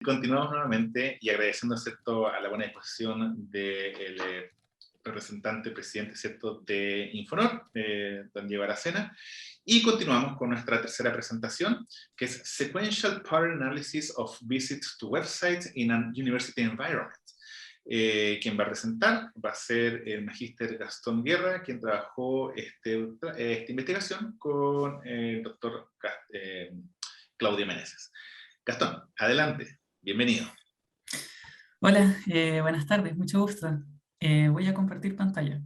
Continuamos nuevamente y agradeciendo, ¿cierto?, a la buena disposición del representante presidente, ¿cierto?, de Infonor, don Diego Aracena, y continuamos con nuestra tercera presentación, que es Sequential Pattern Analysis of Visits to Websites in an University Environment. Quien va a presentar va a ser el magíster Gastón Guerra, quien trabajó esta investigación con el doctor Claudio Meneses. Gastón, adelante, bienvenido. Hola, buenas tardes, mucho gusto. Voy a compartir pantalla.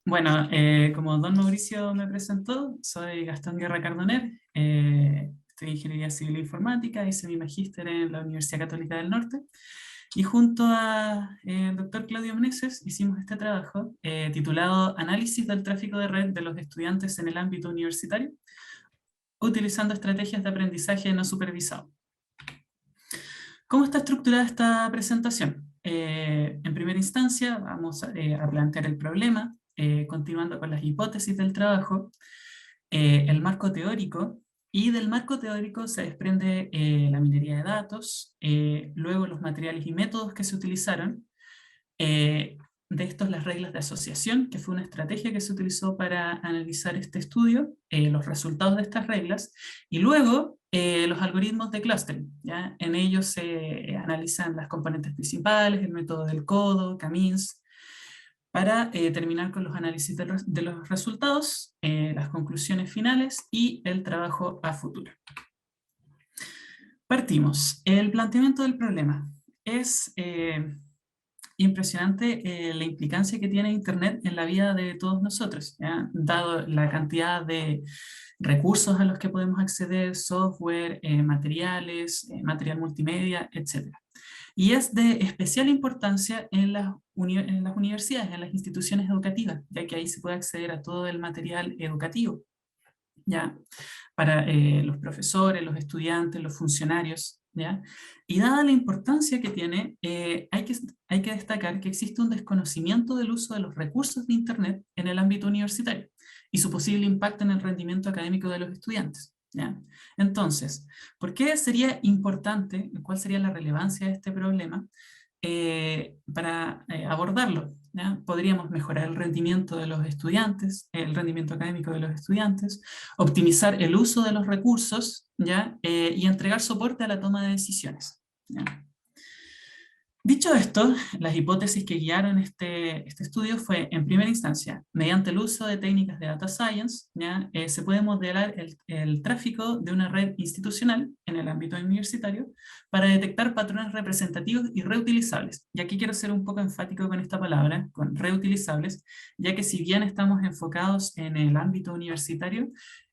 Bueno, como don Mauricio me presentó, soy Gastón Guerra Cardoner, estudié Ingeniería Civil e Informática, hice mi magíster en la Universidad Católica del Norte, y junto al doctor Claudio Meneses hicimos este trabajo titulado Análisis del tráfico de red de los estudiantes en el ámbito universitario, utilizando estrategias de aprendizaje no supervisado. ¿Cómo está estructurada esta presentación? En primera instancia vamos a plantear el problema, continuando con las hipótesis del trabajo, el marco teórico, y del marco teórico se desprende la minería de datos, luego los materiales y métodos que se utilizaron, de estos las reglas de asociación, que fue una estrategia que se utilizó para analizar este estudio, los resultados de estas reglas, y luego los algoritmos de clustering, ¿ya? En ellos se analizan las componentes principales, el método del codo, K-means, para terminar con los análisis de los resultados, las conclusiones finales y el trabajo a futuro. Partimos. El planteamiento del problema es impresionante la implicancia que tiene Internet en la vida de todos nosotros, ¿ya? Dado la cantidad de recursos a los que podemos acceder, software, materiales, material multimedia, etc. Y es de especial importancia en las universidades, en las instituciones educativas, ya que ahí se puede acceder a todo el material educativo, ¿ya? Para los profesores, los estudiantes, los funcionarios, ¿ya? Y dada la importancia que tiene, hay que destacar que existe un desconocimiento del uso de los recursos de Internet en el ámbito universitario y su posible impacto en el rendimiento académico de los estudiantes, ¿ya? Entonces, ¿por qué sería importante, cuál sería la relevancia de este problema para abordarlo? ¿Ya? Podríamos mejorar el rendimiento de los estudiantes, el rendimiento académico de los estudiantes, optimizar el uso de los recursos, ¿ya? Y entregar soporte a la toma de decisiones, ¿ya? Dicho esto, las hipótesis que guiaron este estudio fue, en primera instancia, mediante el uso de técnicas de data science, ¿ya? Se puede modelar el tráfico de una red institucional en el ámbito universitario para detectar patrones representativos y reutilizables. Y aquí quiero ser un poco enfático con esta palabra, con reutilizables, ya que si bien estamos enfocados en el ámbito universitario,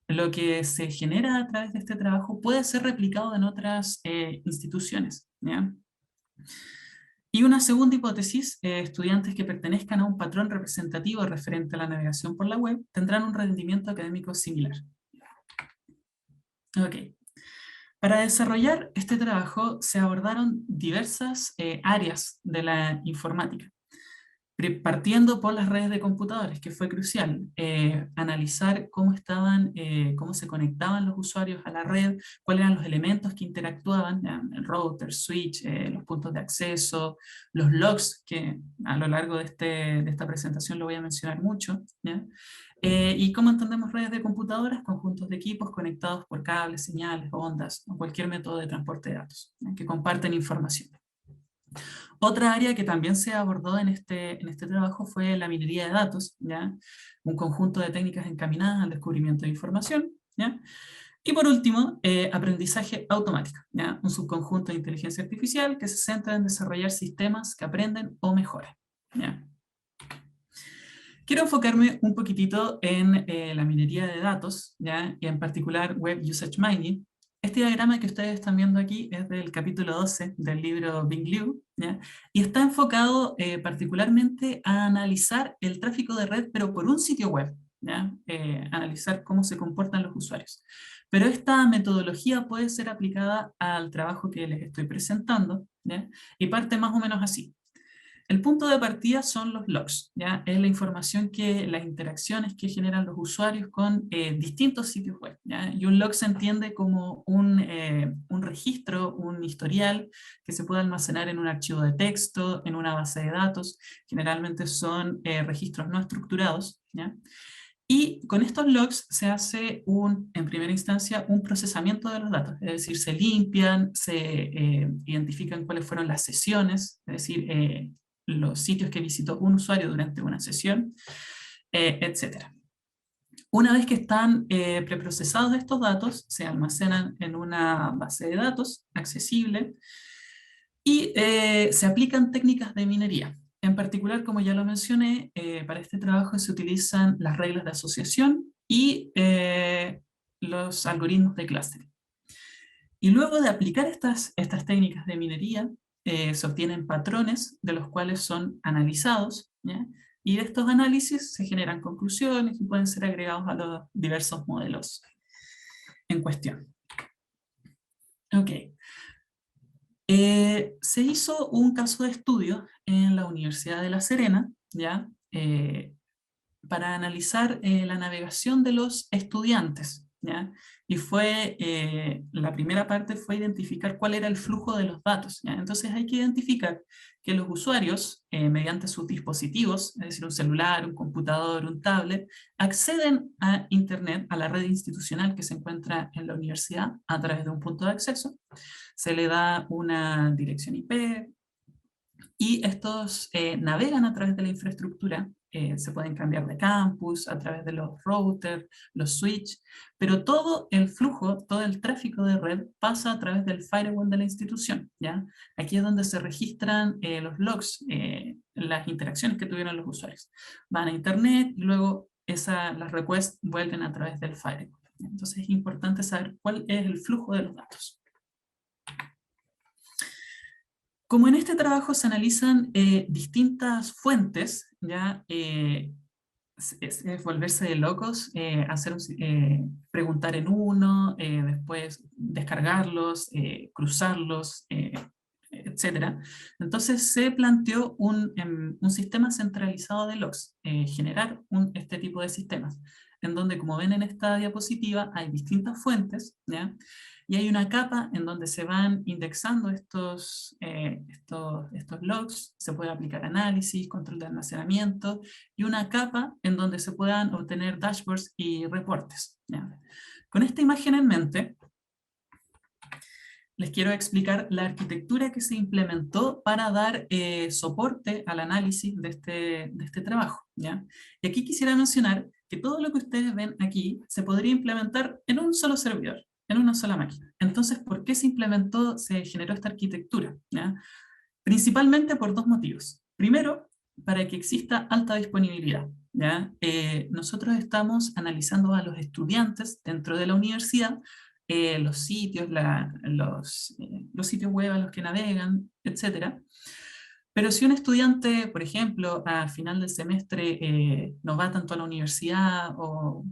lo que se genera a través de este trabajo puede ser replicado en otras instituciones, ¿ya? Y una segunda hipótesis, estudiantes que pertenezcan a un patrón representativo referente a la navegación por la web tendrán un rendimiento académico similar. Ok. Para desarrollar este trabajo se abordaron diversas áreas de la informática, partiendo por las redes de computadores, que fue crucial, analizar cómo se conectaban los usuarios a la red, cuáles eran los elementos que interactuaban, ¿ya? El router, switch, los puntos de acceso, los logs, que a lo largo de esta presentación lo voy a mencionar mucho, ¿ya? Y cómo entendemos redes de computadoras, conjuntos de equipos conectados por cables, señales, ondas, o cualquier método de transporte de datos, ¿ya? Que comparten información. Otra área que también se abordó en este trabajo fue la minería de datos, ¿ya? Un conjunto de técnicas encaminadas al descubrimiento de información, ¿ya? Y por último, aprendizaje automático, ¿ya? Un subconjunto de inteligencia artificial que se centra en desarrollar sistemas que aprenden o mejoran, ¿ya? Quiero enfocarme un poquitito en la minería de datos, ¿ya? Y en particular Web Usage Mining. Este diagrama que ustedes están viendo aquí es del capítulo 12 del libro Bing Liu, ¿ya? Y está enfocado particularmente a analizar el tráfico de red, pero por un sitio web, ¿ya? Analizar cómo se comportan los usuarios. Pero esta metodología puede ser aplicada al trabajo que les estoy presentando, ¿ya? Y parte más o menos así. El punto de partida son los logs, ¿ya? Es la información las interacciones que generan los usuarios con distintos sitios web, ¿ya? Y un log se entiende como un registro, un historial que se puede almacenar en un archivo de texto, en una base de datos. Generalmente son registros no estructurados, ¿ya? Y con estos logs se hace en primera instancia un procesamiento de los datos, es decir, se limpian, se identifican cuáles fueron las sesiones, es decir, los sitios que visitó un usuario durante una sesión, etc. Una vez que están preprocesados estos datos, se almacenan en una base de datos accesible y se aplican técnicas de minería. En particular, como ya lo mencioné, para este trabajo se utilizan las reglas de asociación y los algoritmos de clustering. Y luego de aplicar estas técnicas de minería, se obtienen patrones de los cuales son analizados, ¿ya? Y de estos análisis se generan conclusiones y pueden ser agregados a los diversos modelos en cuestión. Ok. Se hizo un caso de estudio en la Universidad de La Serena, ¿ya? Para analizar la navegación de los estudiantes, ¿ya? Y la primera parte fue identificar cuál era el flujo de los datos, ¿ya? Entonces hay que identificar que los usuarios, mediante sus dispositivos, es decir, un celular, un computador, un tablet, acceden a Internet, a la red institucional que se encuentra en la universidad a través de un punto de acceso. Se le da una dirección IP y estos navegan a través de la infraestructura. Se pueden cambiar de campus a través de los routers, los switch, pero todo el flujo, todo el tráfico de red pasa a través del firewall de la institución, ¿ya? Aquí es donde se registran los logs, las interacciones que tuvieron los usuarios. Van a internet y luego las requests vuelven a través del firewall. Entonces es importante saber cuál es el flujo de los datos. Como en este trabajo se analizan distintas fuentes, ya es volverse de locos, preguntar en uno, después descargarlos, cruzarlos, etc. Entonces se planteó un sistema centralizado de logs, generar este tipo de sistemas, en donde, como ven en esta diapositiva, hay distintas fuentes, ¿ya? Y hay una capa en donde se van indexando estos logs, se puede aplicar análisis, control de almacenamiento, y una capa en donde se puedan obtener dashboards y reportes, ¿ya? Con esta imagen en mente, les quiero explicar la arquitectura que se implementó para dar soporte al análisis de este trabajo, ¿ya? Y aquí quisiera mencionar que todo lo que ustedes ven aquí se podría implementar en un solo servidor, en una sola máquina. Entonces, ¿por qué se generó esta arquitectura? ¿Ya? Principalmente por dos motivos. Primero, para que exista alta disponibilidad, ¿ya? Nosotros estamos analizando a los estudiantes dentro de la universidad, los sitios, los sitios web a los que navegan, etc. Pero si un estudiante, por ejemplo, a final del semestre no va tanto a la universidad o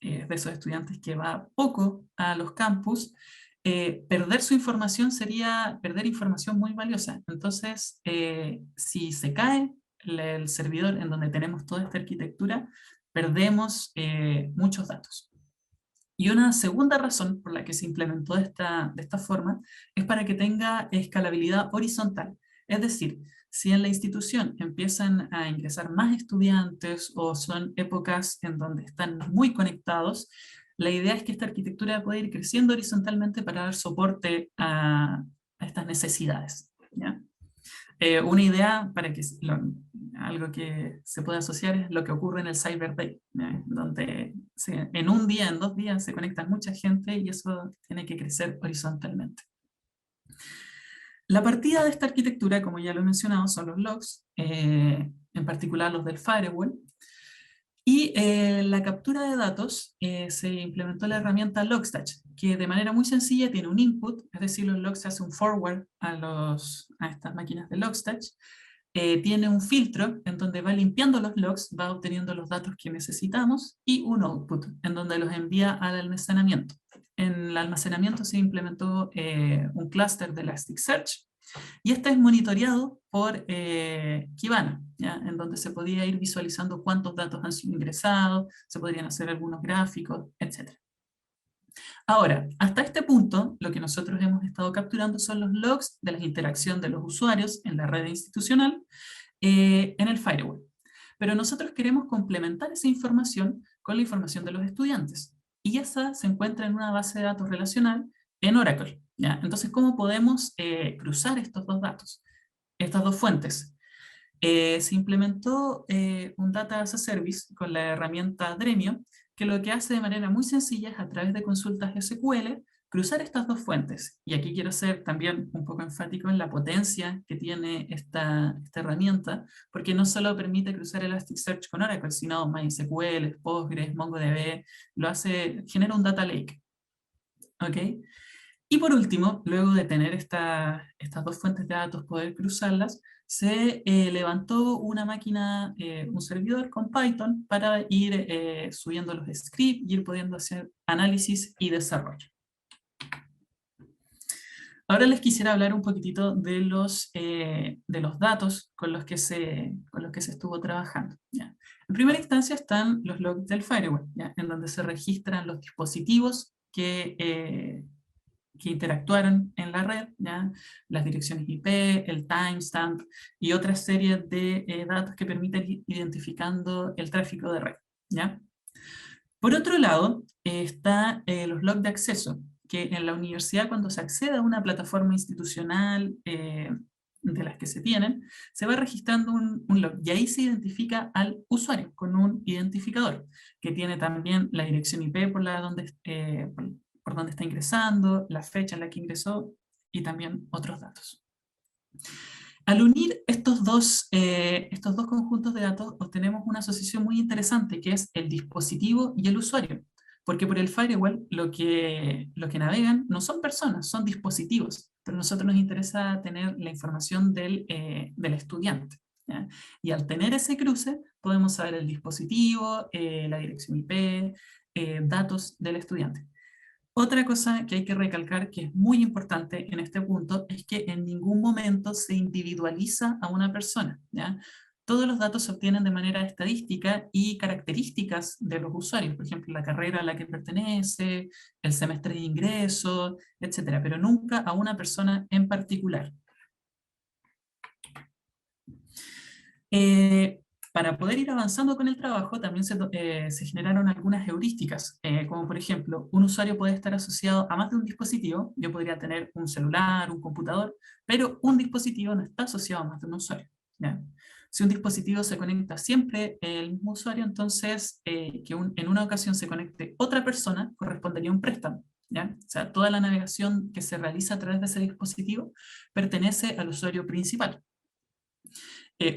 de esos estudiantes que va poco a los campus, perder su información sería perder información muy valiosa. Entonces, si se cae el servidor en donde tenemos toda esta arquitectura, perdemos muchos datos. Y una segunda razón por la que se implementó de esta forma es para que tenga escalabilidad horizontal. Es decir, si en la institución empiezan a ingresar más estudiantes o son épocas en donde están muy conectados, la idea es que esta arquitectura pueda ir creciendo horizontalmente para dar soporte a estas necesidades, ¿ya? Una idea para que algo que se puede asociar es lo que ocurre en el Cyber Day, donde en un día, en 2 días se conecta mucha gente y eso tiene que crecer horizontalmente. La partida de esta arquitectura, como ya lo he mencionado, son los logs, en particular los del firewall. Y la captura de datos se implementó la herramienta Logstash, que de manera muy sencilla tiene un input, es decir, los logs se hace un forward a estas máquinas de Logstash, tiene un filtro en donde va limpiando los logs, va obteniendo los datos que necesitamos, y un output en donde los envía al almacenamiento. En el almacenamiento se implementó un clúster de Elasticsearch, Y este es monitoreado por Kibana, ¿ya? En donde se podía ir visualizando cuántos datos han sido ingresados, se podrían hacer algunos gráficos, etc. Ahora, hasta este punto, lo que nosotros hemos estado capturando son los logs de la interacción de los usuarios en la red institucional en el firewall. Pero nosotros queremos complementar esa información con la información de los estudiantes. Y esa se encuentra en una base de datos relacional en Oracle, ¿ya? Entonces, ¿cómo podemos cruzar estos dos datos? Estas dos fuentes. Se implementó un Data as a Service con la herramienta Dremio, que lo que hace de manera muy sencilla es a través de consultas SQL cruzar estas dos fuentes. Y aquí quiero ser también un poco enfático en la potencia que tiene esta herramienta, porque no solo permite cruzar Elasticsearch con Oracle, sino MySQL, Postgres, MongoDB, genera un data lake. ¿Ok? Y por último, luego de tener estas dos fuentes de datos, poder cruzarlas, se levantó una máquina, un servidor con Python para ir subiendo los scripts y ir pudiendo hacer análisis y desarrollo. Ahora les quisiera hablar un poquitito de los datos con los que se estuvo trabajando, ¿ya? En primera instancia están los logs del firewall, ¿ya? En donde se registran los dispositivos que interactuaron en la red, ¿ya? Las direcciones IP, el timestamp y otra serie de datos que permiten ir identificando el tráfico de red, ¿ya? Por otro lado, está los logs de acceso, que en la universidad cuando se accede a una plataforma institucional de las que se tienen, se va registrando un log y ahí se identifica al usuario con un identificador, que tiene también la dirección IP por donde está ingresando, la fecha en la que ingresó y también otros datos. Al unir estos dos conjuntos de datos, obtenemos una asociación muy interesante, que es el dispositivo y el usuario. Porque por el firewall lo que navegan no son personas, son dispositivos. Pero a nosotros nos interesa tener la información del estudiante, ¿ya? Y al tener ese cruce, podemos saber el dispositivo, la dirección IP, datos del estudiante. Otra cosa que hay que recalcar, que es muy importante en este punto, es que en ningún momento se individualiza a una persona, ¿ya? Todos los datos se obtienen de manera estadística y características de los usuarios, por ejemplo, la carrera a la que pertenece, el semestre de ingreso, etcétera, pero nunca a una persona en particular. Para poder ir avanzando con el trabajo también se generaron algunas heurísticas, como por ejemplo, un usuario puede estar asociado a más de un dispositivo. Yo podría tener un celular, un computador, pero un dispositivo no está asociado a más de un usuario, ¿ya? Si un dispositivo se conecta siempre el mismo usuario, entonces en una ocasión se conecte otra persona correspondería a un préstamo, ¿ya? O sea, toda la navegación que se realiza a través de ese dispositivo pertenece al usuario principal.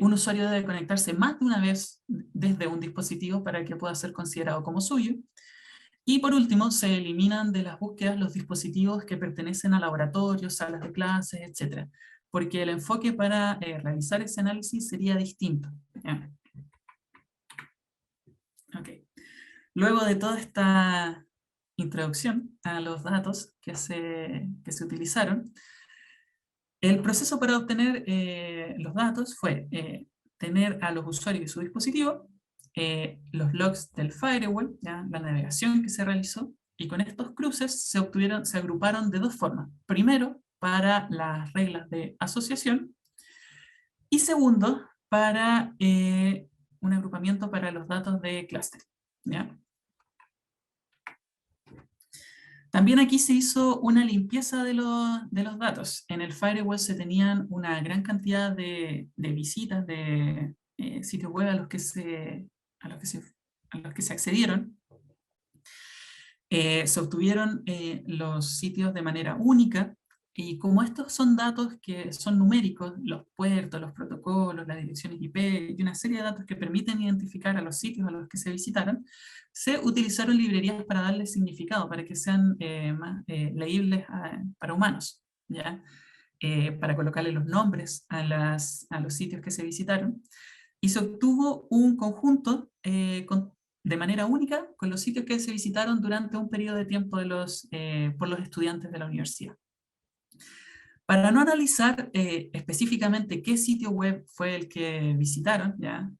Un usuario debe conectarse más de una vez desde un dispositivo para que pueda ser considerado como suyo. Y por último, se eliminan de las búsquedas los dispositivos que pertenecen a laboratorios, salas de clases, etc. Porque el enfoque para realizar ese análisis sería distinto, ¿ya? Okay. Luego de toda esta introducción a los datos que se utilizaron, el proceso para obtener los datos fue tener a los usuarios y su dispositivo, los logs del firewall, ¿ya? La navegación que se realizó, y con estos cruces se agruparon de dos formas. Primero, para las reglas de asociación, y segundo, para un agrupamiento para los datos de clúster, ¿ya? También aquí se hizo una limpieza de los datos. En el firewall se tenían una gran cantidad de visitas de sitios web a los que se accedieron. Se obtuvieron los sitios de manera única, y como estos son datos que son numéricos, los puertos, los protocolos, las direcciones IP y una serie de datos que permiten identificar a los sitios a los que se visitaron, se utilizaron librerías para darles significado, para que sean más leíbles para humanos, ¿ya? Para colocarle los nombres a los sitios que se visitaron, y se obtuvo un conjunto de manera única con los sitios que se visitaron durante un periodo de tiempo por los estudiantes de la universidad. Para no analizar específicamente qué sitio web fue el que visitaron, ¿ya?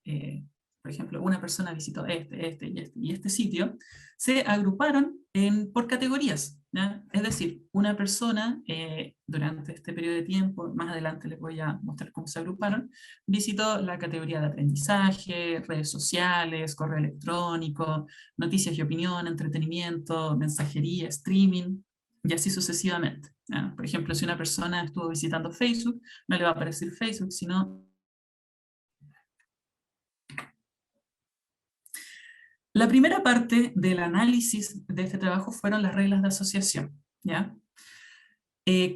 Por ejemplo, una persona visitó este sitio, se agruparon por categorías, ¿ya? Es decir, una persona durante este periodo de tiempo, más adelante les voy a mostrar cómo se agruparon, visitó la categoría de aprendizaje, redes sociales, correo electrónico, noticias y opinión, entretenimiento, mensajería, streaming, y así sucesivamente. ¿Ya? Por ejemplo, si una persona estuvo visitando Facebook, no le va a aparecer Facebook, sino... La primera parte del análisis de este trabajo fueron las reglas de asociación. ¿Ya?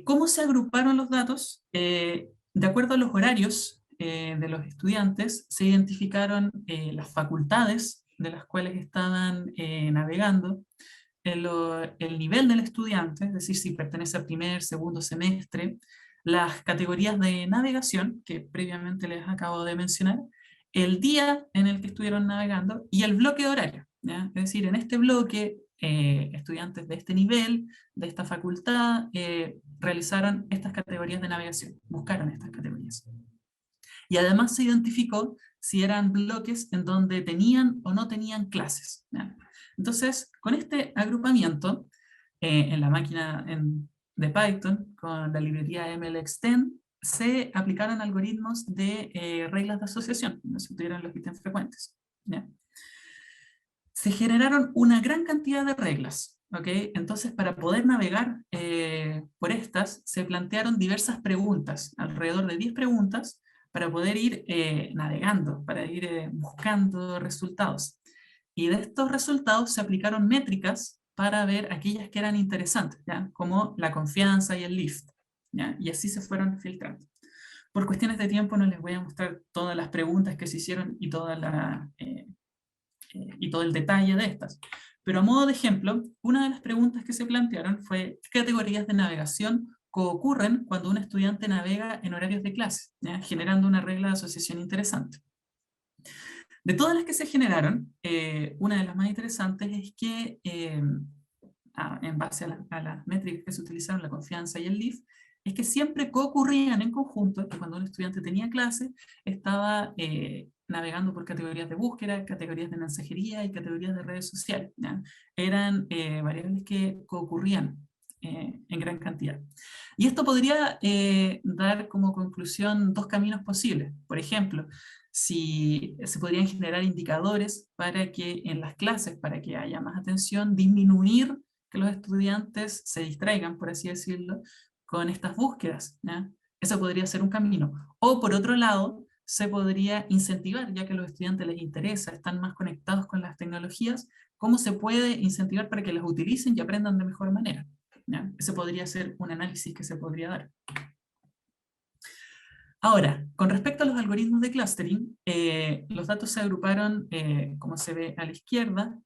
¿Cómo se agruparon los datos? De acuerdo a los horarios de los estudiantes, se identificaron las facultades de las cuales estaban navegando, el nivel del estudiante, es decir, si pertenece al primer, segundo semestre, las categorías de navegación, que previamente les acabo de mencionar, el día en el que estuvieron navegando y el bloque de horario. ¿Ya? Es decir, en este bloque, estudiantes de este nivel, de esta facultad, realizaron estas categorías de navegación, buscaron estas categorías. Y además se identificó si eran bloques en donde tenían o no tenían clases. ¿Ya? Entonces, con este agrupamiento, en la máquina de Python, con la librería MLExtend, se aplicaron algoritmos de reglas de asociación, no se tuvieron los ítems frecuentes. ¿Ya? Se generaron una gran cantidad de reglas. ¿Okay? Entonces, para poder navegar por estas, se plantearon diversas preguntas, alrededor de 10 preguntas, para poder ir navegando, para ir buscando resultados. Y de estos resultados se aplicaron métricas para ver aquellas que eran interesantes, ¿ya? Como la confianza y el lift. ¿Ya? Y así se fueron filtrando. Por cuestiones de tiempo no les voy a mostrar todas las preguntas que se hicieron y y todo el detalle de estas. Pero a modo de ejemplo, una de las preguntas que se plantearon fue ¿qué categorías de navegación ocurren cuando un estudiante navega en horarios de clase? ¿Ya? Generando una regla de asociación interesante. De todas las que se generaron, una de las más interesantes es que, en base a las métricas que se utilizaron, la confianza y el LIF, es que siempre concurrían en conjunto, que cuando un estudiante tenía clase, estaba navegando por categorías de búsqueda, categorías de mensajería y categorías de redes sociales. ¿Ya? Eran variables que concurrían en gran cantidad. Y esto podría dar como conclusión dos caminos posibles. Por ejemplo, si se podrían generar indicadores para que en las clases, para que haya más atención, disminuir que los estudiantes se distraigan, por así decirlo, con estas búsquedas. ¿Ya? Eso podría ser un camino. O por otro lado, se podría incentivar, ya que a los estudiantes les interesa, están más conectados con las tecnologías, cómo se puede incentivar para que las utilicen y aprendan de mejor manera. ¿Ya? Ese podría ser un análisis que se podría dar. Ahora, con respecto a los algoritmos de clustering, los datos se agruparon, como se ve a la izquierda,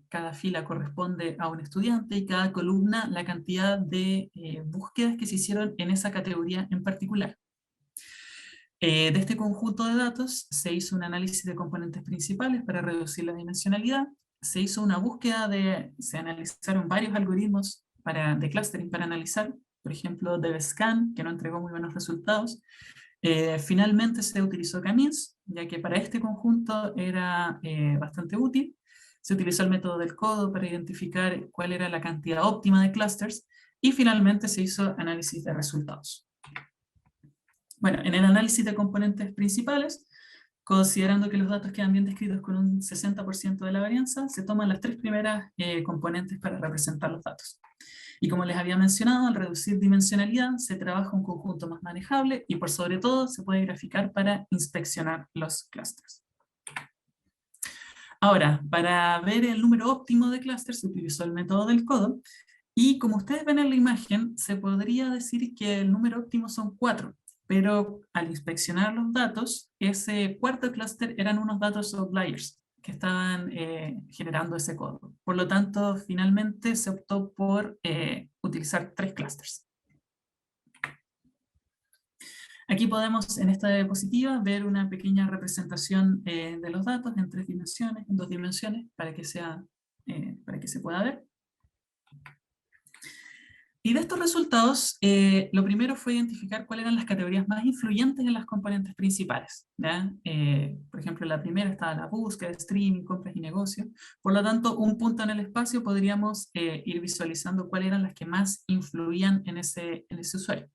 cada fila corresponde a un estudiante y cada columna la cantidad de búsquedas que se hicieron en esa categoría en particular. De este conjunto de datos se hizo un análisis de componentes principales para reducir la dimensionalidad, se hizo una búsqueda se analizaron varios algoritmos de clustering para analizar, por ejemplo, DevScan, que no entregó muy buenos resultados. Finalmente se utilizó K-means, ya que para este conjunto era bastante útil. Se utilizó el método del codo para identificar cuál era la cantidad óptima de clusters y finalmente se hizo análisis de resultados. Bueno, en el análisis de componentes principales, considerando que los datos quedan bien descritos con un 60% de la varianza, se toman las tres primeras componentes para representar los datos. Y como les había mencionado, al reducir dimensionalidad se trabaja un conjunto más manejable y por sobre todo se puede graficar para inspeccionar los clústeres. Ahora, para ver el número óptimo de clústeres se utilizó el método del codo y como ustedes ven en la imagen, se podría decir que el número óptimo son 4, pero al inspeccionar los datos, ese cuarto clúster eran unos datos outliers que estaban generando ese codo. Por lo tanto, finalmente se optó por utilizar 3 clústeres. Aquí podemos, en esta diapositiva, ver una pequeña representación de los datos en 3 dimensiones, en 2 dimensiones, para que se pueda ver. Y de estos resultados, lo primero fue identificar cuáles eran las categorías más influyentes en las componentes principales, ¿ya? Por ejemplo, en la primera estaba la búsqueda, streaming, compras y negocios. Por lo tanto, un punto en el espacio podríamos ir visualizando cuáles eran las que más influían en ese usuario.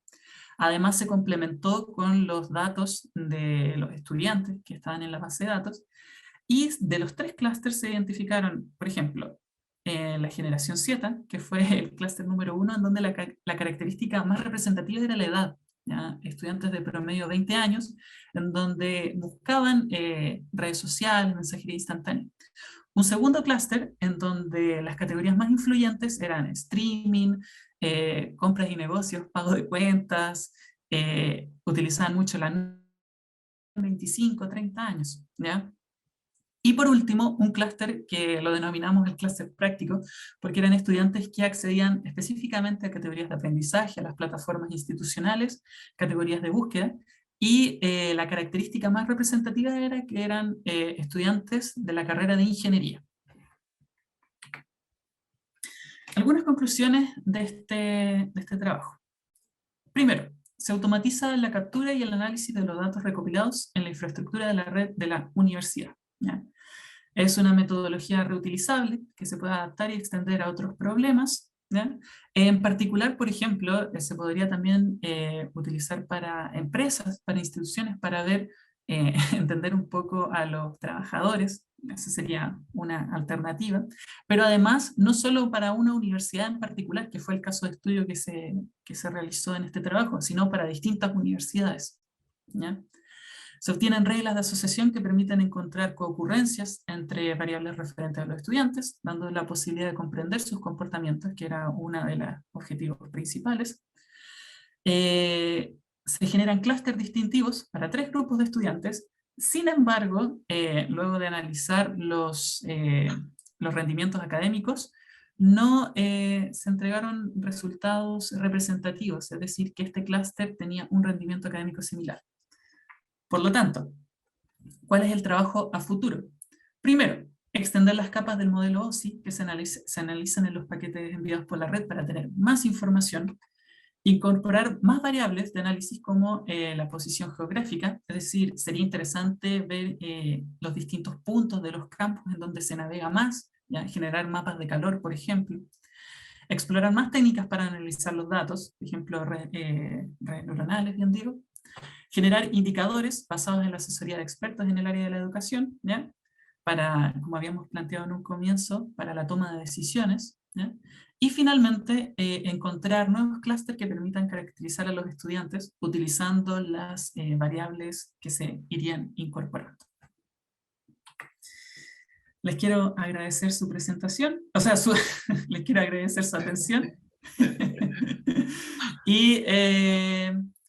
Además, se complementó con los datos de los estudiantes que estaban en la base de datos, y de los tres clústeres se identificaron, por ejemplo, la generación Z, que fue el clúster número 1, en donde la característica más representativa era la edad, ¿ya? Estudiantes de promedio 20 años, en donde buscaban redes sociales, mensajería instantánea. Un segundo clúster en donde las categorías más influyentes eran streaming, compras y negocios, pago de cuentas, utilizaban mucho la 25, 30 años, ¿ya? Y por último, un clúster que lo denominamos el clúster práctico, porque eran estudiantes que accedían específicamente a categorías de aprendizaje, a las plataformas institucionales, categorías de búsqueda, y la característica más representativa era que eran estudiantes de la carrera de ingeniería. Algunas conclusiones de este trabajo. Primero, se automatiza la captura y el análisis de los datos recopilados en la infraestructura de la red de la universidad, ¿ya? Es una metodología reutilizable que se puede adaptar y extender a otros problemas, ¿ya? En particular, por ejemplo, se podría también utilizar para empresas, para instituciones, para ver, entender un poco a los trabajadores. Esa sería una alternativa. Pero además, no solo para una universidad en particular, que fue el caso de estudio que se realizó en este trabajo, sino para distintas universidades, ¿ya? Se obtienen reglas de asociación que permiten encontrar coocurrencias entre variables referentes a los estudiantes, dando la posibilidad de comprender sus comportamientos, que era uno de los objetivos principales. Se generan clústeres distintivos para tres grupos de estudiantes. Sin embargo, luego de analizar los rendimientos académicos, no se entregaron resultados representativos, es decir, que este clúster tenía un rendimiento académico similar. Por lo tanto, ¿cuál es el trabajo a futuro? Primero, extender las capas del modelo OSI que se analizan en los paquetes enviados por la red para tener más información, incorporar más variables de análisis como la posición geográfica, es decir, sería interesante ver los distintos puntos de los campos en donde se navega más, ¿ya? Generar mapas de calor, por ejemplo, explorar más técnicas para analizar los datos, por ejemplo, redes neuronales, bien digo, generar indicadores basados en la asesoría de expertos en el área de la educación, ¿ya? Para, como habíamos planteado en un comienzo, para la toma de decisiones, ¿ya? Y finalmente, encontrar nuevos clústeres que permitan caracterizar a los estudiantes utilizando las variables que se irían incorporando. Les quiero agradecer su presentación, o sea, les quiero agradecer su atención. Y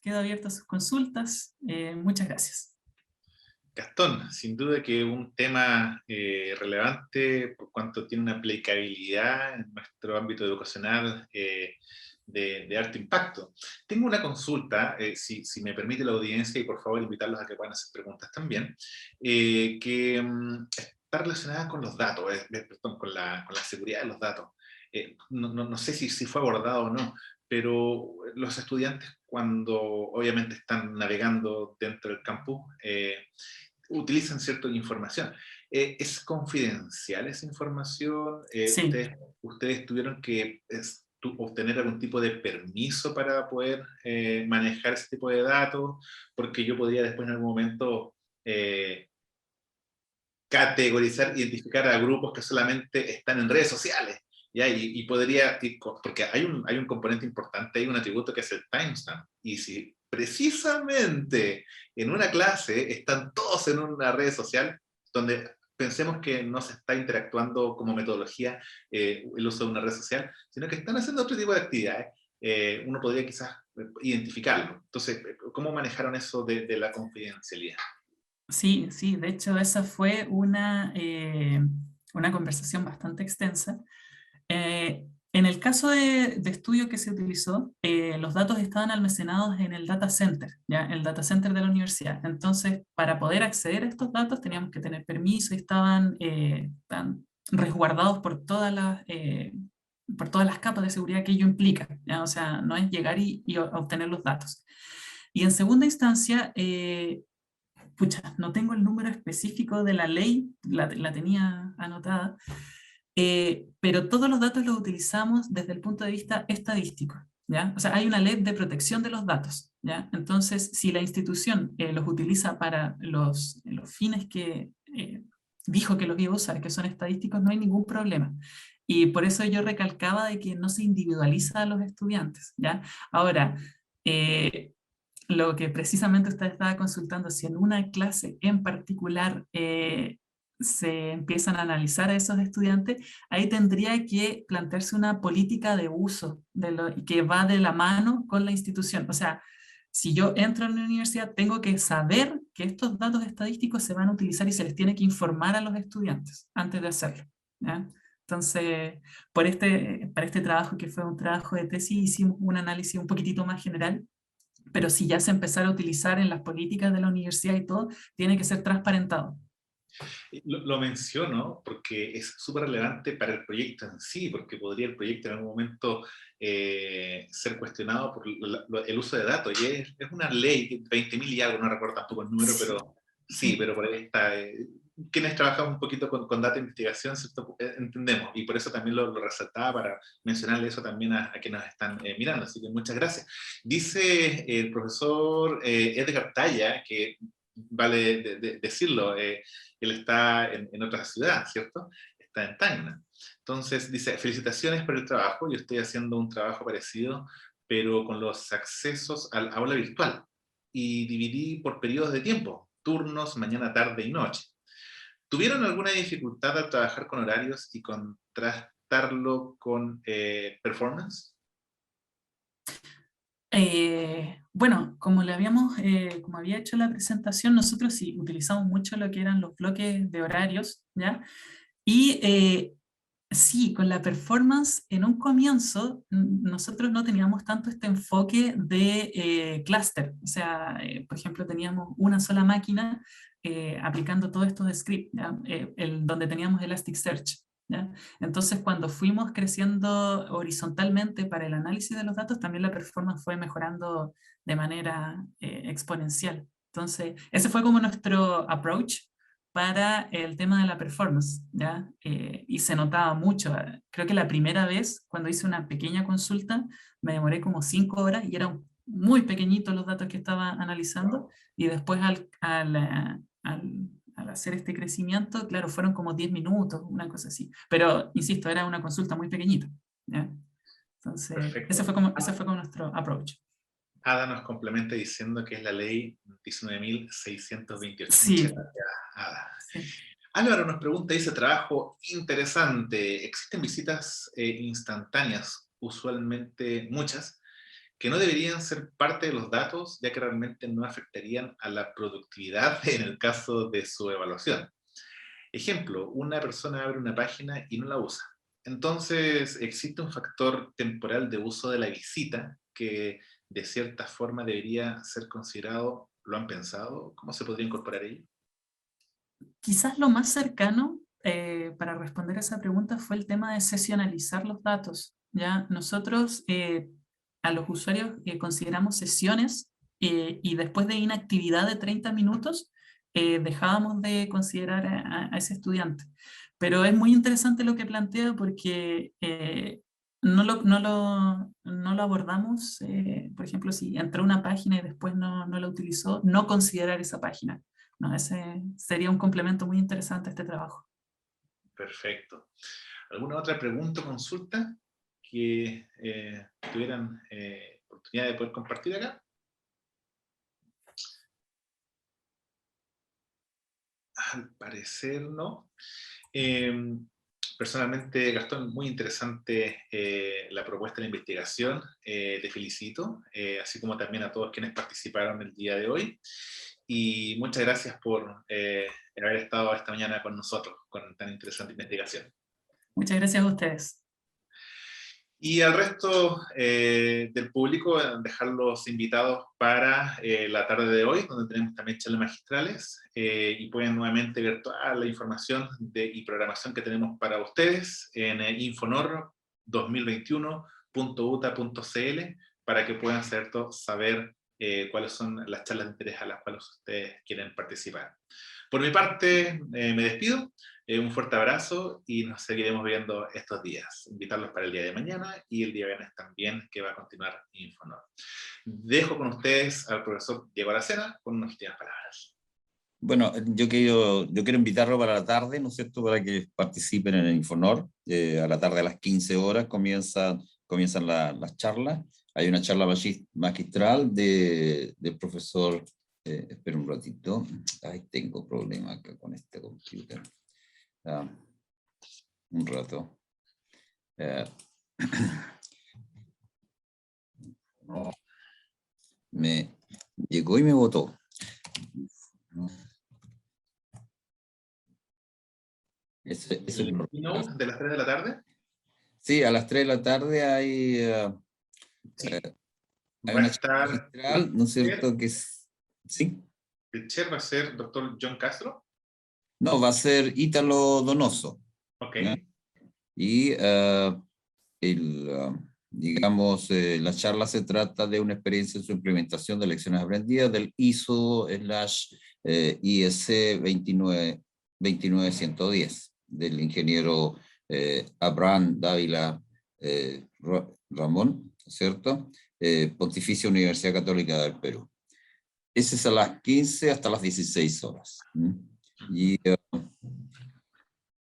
quedo abierto a sus consultas. Muchas gracias. Gastón, sin duda que un tema relevante por cuanto tiene una aplicabilidad en nuestro ámbito educacional de alto impacto. Tengo una consulta, si me permite la audiencia, y por favor invitarlos a que puedan hacer preguntas también, que está relacionada con los datos, perdón, con la seguridad de los datos. No sé si fue abordado o no, pero los estudiantes cuando obviamente están navegando dentro del campus, utilizan cierta información. ¿Es confidencial esa información? Sí. ¿Ustedes tuvieron que obtener algún tipo de permiso para poder manejar ese tipo de datos? Porque yo podría después en algún momento categorizar, identificar a grupos que solamente están en redes sociales, ¿ya? Y podría, porque hay un componente importante, hay un atributo que es el timestamp, y si precisamente en una clase están todos en una red social, donde pensemos que no se está interactuando como metodología el uso de una red social, sino que están haciendo otro tipo de actividades, uno podría quizás identificarlo. Entonces, ¿cómo manejaron eso de la confidencialidad? Sí, sí, de hecho esa fue una conversación bastante extensa. En el caso de estudio que se utilizó, los datos estaban almacenados en el data center, ¿ya? El data center de la universidad. Entonces, para poder acceder a estos datos teníamos que tener permiso y estaban resguardados por todas las por todas las capas de seguridad que ello implica, ¿ya? O sea, no es llegar y obtener los datos. Y en segunda instancia, pucha, no tengo el número específico de la ley, la tenía anotada, pero todos los datos los utilizamos desde el punto de vista estadístico, ¿ya? O sea, hay una ley de protección de los datos, ¿ya? Entonces, si la institución los utiliza para los fines que dijo que los iba a usar, que son estadísticos, no hay ningún problema. Y por eso yo recalcaba de que no se individualiza a los estudiantes, ¿ya? Ahora, eh, lo que precisamente usted estaba consultando, si en una clase en particular se empiezan a analizar a esos estudiantes, ahí tendría que plantearse una política de uso que va de la mano con la institución. O sea, si yo entro en una universidad, tengo que saber que estos datos estadísticos se van a utilizar y se les tiene que informar a los estudiantes antes de hacerlo, ¿ya? Entonces, para este trabajo, que fue un trabajo de tesis, hicimos un análisis un poquitito más general, pero si ya se empezara a utilizar en las políticas de la universidad y todo, tiene que ser transparentado. Lo menciono porque es súper relevante para el proyecto en sí, porque podría el proyecto en algún momento ser cuestionado por el uso de datos. Y es una ley, 20.000 y algo, no recuerdo tampoco el número, Sí, pero sí, sí. pero por ahí está. Quienes trabajamos un poquito con data de investigación, ¿cierto? Entendemos, y por eso también lo resaltaba para mencionarle eso también a quienes nos están mirando, así que muchas gracias. Dice el profesor Edgar Talla, que vale decirlo, él está en otra ciudad, ¿cierto? Está en Tacna. Entonces dice, felicitaciones por el trabajo, yo estoy haciendo un trabajo parecido, pero con los accesos al aula virtual, y dividí por periodos de tiempo, turnos, mañana, tarde y noche. ¿Tuvieron alguna dificultad al trabajar con horarios y contrastarlo con performance? Bueno, como había hecho la presentación, nosotros sí utilizamos mucho lo que eran los bloques de horarios, ¿ya? Y sí, con la performance, en un comienzo, nosotros no teníamos tanto este enfoque de clúster. O sea, por ejemplo, teníamos una sola máquina aplicando todos estos scripts, ¿ya? Donde teníamos Elasticsearch, ¿ya? Entonces, cuando fuimos creciendo horizontalmente para el análisis de los datos, también la performance fue mejorando de manera exponencial. Entonces, ese fue como nuestro approach para el tema de la performance, ¿ya? Y se notaba mucho. Creo que la primera vez, cuando hice una pequeña consulta, me demoré como 5 horas y eran muy pequeñitos los datos que estaba analizando, y después al hacer este crecimiento, claro, fueron como 10 minutos, una cosa así. Pero, insisto, era una consulta muy pequeñita, ¿ya? Entonces, Perfecto. ese fue como nuestro approach. Ada nos complementa diciendo que es la ley 19.628. Muchas Sí, gracias, Ada. sí. Álvaro nos pregunta, dice, trabajo interesante. ¿Existen visitas instantáneas, usualmente muchas, que no deberían ser parte de los datos, ya que realmente no afectarían a la productividad en el caso de su evaluación? Ejemplo, una persona abre una página y no la usa. Entonces, existe un factor temporal de uso de la visita que de cierta forma debería ser considerado. ¿Lo han pensado? ¿Cómo se podría incorporar ahí? Quizás lo más cercano para responder a esa pregunta fue el tema de sesionalizar los datos. ¿Ya? Nosotros a los usuarios consideramos sesiones, y después de inactividad de 30 minutos dejábamos de considerar a ese estudiante. Pero es muy interesante lo que plantea, porque no lo abordamos, por ejemplo, si entró a una página y después no la utilizó, no considerar esa página. No, ese sería un complemento muy interesante a este trabajo. Perfecto. ¿Alguna otra pregunta o consulta que tuvieran oportunidad de poder compartir acá? Al parecer no. Eh, Personalmente, Gastón, muy interesante la propuesta de la investigación. Te felicito, así como también a todos quienes participaron el día de hoy. Y muchas gracias por haber estado esta mañana con nosotros con tan interesante investigación. Muchas gracias a ustedes. Y al resto del público, dejarlos invitados para la tarde de hoy, donde tenemos también charlas magistrales, y pueden nuevamente ver toda la información y programación que tenemos para ustedes en Infonor 2021.uta.cl para que puedan saber cuáles son las charlas de interés a las cuales ustedes quieren participar. Por mi parte, me despido. Un fuerte abrazo y nos seguiremos viendo estos días. Invitarlos para el día de mañana y el día viernes también, que va a continuar Infonor. Dejo con ustedes al profesor Diego Aracena con unas últimas palabras. Bueno, yo quiero invitarlo para la tarde, ¿no es cierto?, para que participen en el Infonor. A la tarde a las 15 horas comienzan las charlas. Hay una charla magistral del profesor, espera un ratito, ahí tengo problema acá con este computer. Un rato. Me llegó y me votó. ¿El keynote de las 3 de la tarde? Sí, a las 3 de la tarde hay Va a una estar charla magistral, ¿no es cierto? Que es, ¿sí? El chair va a ser doctor John Castro. No, va a ser Ítalo Donoso. Ok. ¿Ya? Y digamos, la charla se trata de una experiencia en su implementación de lecciones aprendidas del ISO/IEC 29110 del ingeniero Abraham Dávila Ramón, ¿cierto? Pontificia Universidad Católica del Perú. Ese es a las 15 hasta las 16 horas.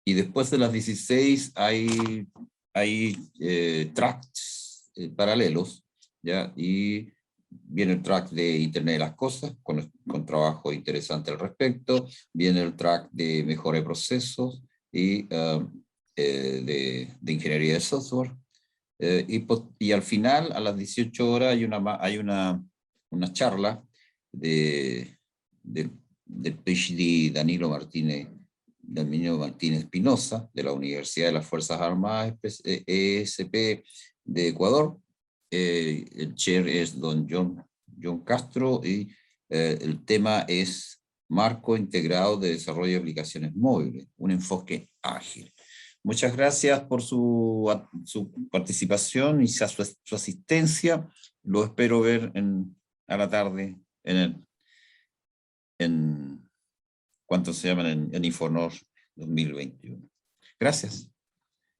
Y después de las 16 hay tracks paralelos, ¿ya? Y viene el track de Internet de las Cosas, con trabajo interesante al respecto, viene el track de mejora de procesos y de ingeniería de software, y al final, a las 18 horas, hay una charla del PhD Danilo Martínez Espinosa, de la Universidad de las Fuerzas Armadas ESP de Ecuador. El chair es don John Castro y el tema es Marco Integrado de Desarrollo de Aplicaciones Móviles, un enfoque ágil. Muchas gracias por su participación y su asistencia. Lo espero ver a la tarde ¿cuánto se llaman? En Infonor 2021. Gracias.